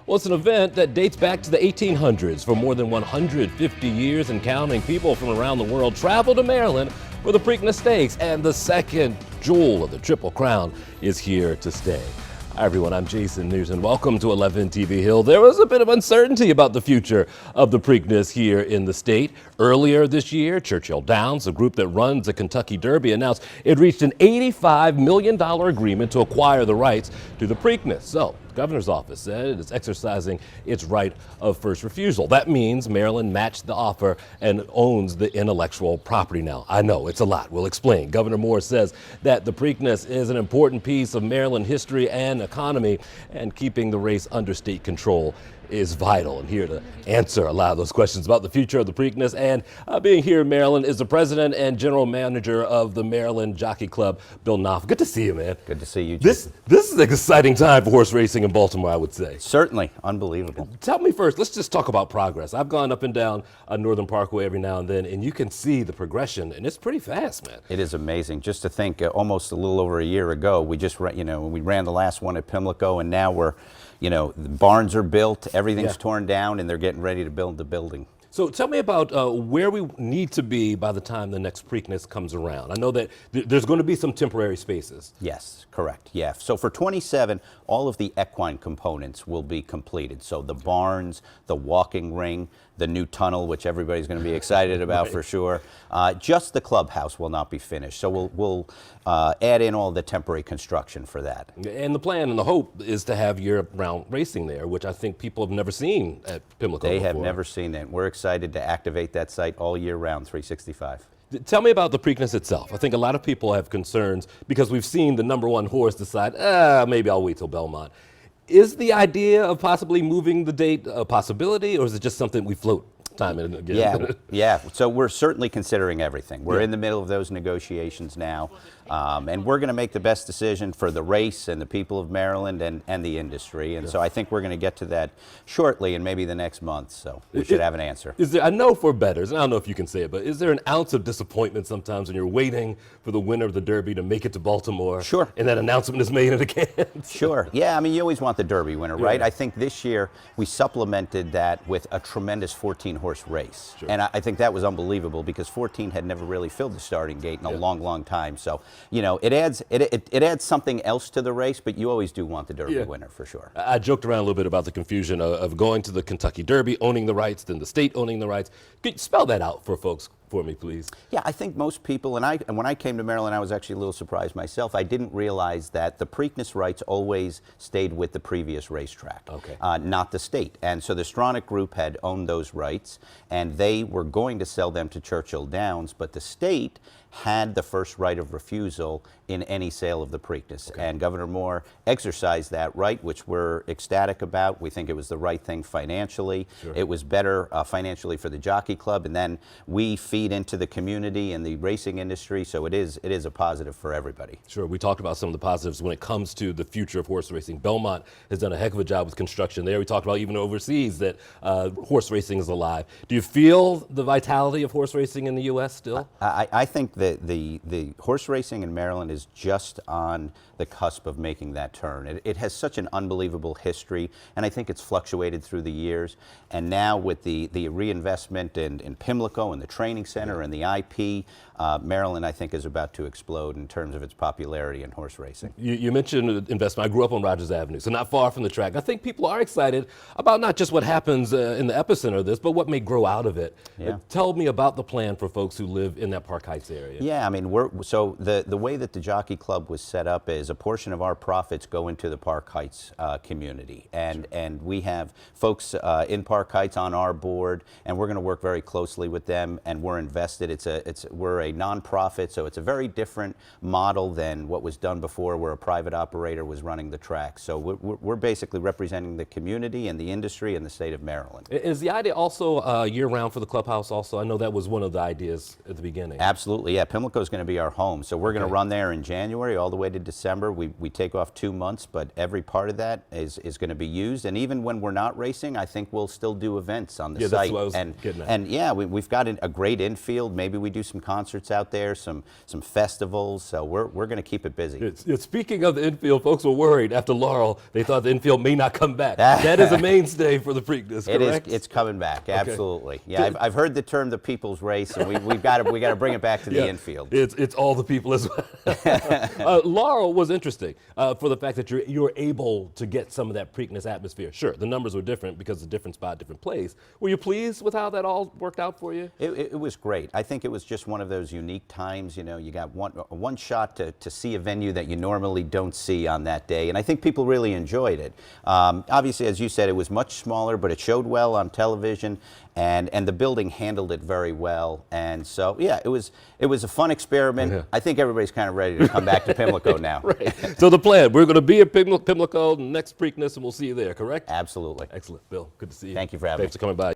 Well, it's an event that dates back to the 1800s. For more than 150 years and counting, people from around the world travel to Maryland for the Preakness Stakes, and the second jewel of the Triple Crown is here to stay. Hi everyone, I'm Jason Newton. Welcome to 11 TV Hill. There was a bit of uncertainty about the future of the Preakness here in the state. Earlier this year, Churchill Downs, a group that runs the Kentucky Derby, announced it reached an $85 million agreement to acquire the rights to the Preakness. So, the governor's office said it is exercising its right of first refusal. That means Maryland matched the offer and owns the intellectual property now. I know, it's a lot. We'll explain. Governor Moore says that the Preakness is an important piece of Maryland history and economy, and keeping the race under state control is vital. And here to answer a lot of those questions about the future of the Preakness and being here in Maryland is the president and general manager of the Maryland Jockey Club, Bill Knauf. Good to see you, man. Good to see you, This is an exciting time for horse racing in Baltimore, I would say. Certainly. Unbelievable. Tell me first, let's just talk about progress. I've gone up and down Northern Parkway every now and then, and you can see the progression, and it's pretty fast, man. It is amazing. Just to think, almost a little over a year ago, we just, we ran the last one at Pimlico, and now we're, the barns are built, everything's torn down, and they're getting ready to build the building. So tell me about where we need to be by the time the next Preakness comes around. I know that there's going to be some temporary spaces. Yes, correct. Yeah. So for 27, all of the equine components will be completed. So the barns, the walking ring, the new tunnel, which everybody's going to be excited about for sure. Just the clubhouse will not be finished. So we'll add in all the temporary construction for that. And the plan and the hope is to have year-round racing there, which I think people have never seen at Pimlico They before. have never seen that. We're excited to activate that site all year round, 365. Tell me about the Preakness itself. I think a lot of people have concerns because we've seen the #1 horse decide, maybe I'll wait till Belmont. Is the idea of possibly moving the date a possibility, or is it just something we float time and again? Yeah. So we're certainly considering everything. We're in the middle of those negotiations now, and we're going to make the best decision for the race and the people of Maryland and the industry. And so I think we're going to get to that shortly, and maybe the next month. So we should have an answer. Is there? I know for bettors, and I don't know if you can say it, but is there an ounce of disappointment sometimes when you're waiting for the winner of the Derby to make it to Baltimore? Sure. And that announcement is made in advance? Sure. Yeah. I mean, you always want the Derby winner, right? I think this year we supplemented that with a tremendous 14-horse race. Sure. And I think that was unbelievable because 14 had never really filled the starting gate in a long, long time. So, it adds something else to the race, but you always do want the Derby winner for sure. I joked around a little bit about the confusion of going to the Kentucky Derby, owning the rights, then the state owning the rights. Could you spell that out for folks for me, please? Yeah, I think most people, and when I came to Maryland, I was actually a little surprised myself. I didn't realize that the Preakness rights always stayed with the previous racetrack, not the state. And so the Stronach Group had owned those rights, and they were going to sell them to Churchill Downs, but the state had the first right of refusal in any sale of the Preakness. And Governor Moore exercised that right, which we're ecstatic about. We think it was the right thing financially. It was better financially for the Jockey Club, and then we feed into the community and the racing industry, so it is a positive for everybody. Sure. We talked about some of the positives when it comes to the future of horse racing. Belmont has done a heck of a job with construction there. We talked about even overseas that horse racing is alive. Do you feel the vitality of horse racing in the U.S. still? I think that the horse racing in Maryland is just on the cusp of making that turn. It has such an unbelievable history, and I think it's fluctuated through the years. And now with the reinvestment in Pimlico and the training center and the IP, Maryland, I think, is about to explode in terms of its popularity in horse racing. You mentioned investment. I grew up on Rogers Avenue, so not far from the track. I think people are excited about not just what happens in the epicenter of this, but what may grow out of it. Tell me about the plan for folks who live in that Park Heights area. Yeah, I mean, so the way that the Jockey Club was set up is a portion of our profits go into the Park Heights community, and we have folks in Park Heights on our board, and we're going to work very closely with them, and we're invested. We're a nonprofit, so it's a very different model than what was done before, where a private operator was running the track. So we're basically representing the community and the industry in the state of Maryland. Is the idea also year-round for the clubhouse also? I know that was one of the ideas at the beginning. Absolutely, yeah. Pimlico is going to be our home, so we're going to run there in January all the way to December. We take off 2 months, but every part of that is going to be used. And even when we're not racing, I think we'll still do events on the site. That's what I was getting at. And yeah, we've got a great infield. Maybe we do some concerts out there, some festivals. So we're going to keep it busy. Speaking of the infield, folks were worried after Laurel. They thought the infield may not come back. That is a mainstay for the Preakness, correct? It is. It's coming back. Absolutely. Okay. Yeah, I've heard the term the people's race, and we've got to bring it back to the infield. It's all the people as well. Laurel was interesting for the fact that you were able to get some of that Preakness atmosphere. Sure, the numbers were different because of different spot, different place. Were you pleased with how that all worked out for you? It was great. I think it was just one of those unique times. You know, you got one shot to see a venue that you normally don't see on that day, and I think people really enjoyed it. Obviously, as you said, it was much smaller, but it showed well on television, and the building handled it very well. And so, yeah, it was a fun experiment. Yeah. I think everybody's kind of ready to come back to Pimlico now. Right. So the plan, we're going to be at Pimlico next Preakness, and we'll see you there, correct? Absolutely. Excellent. Bill, good to see you. Thank you for having me. Thanks for coming by.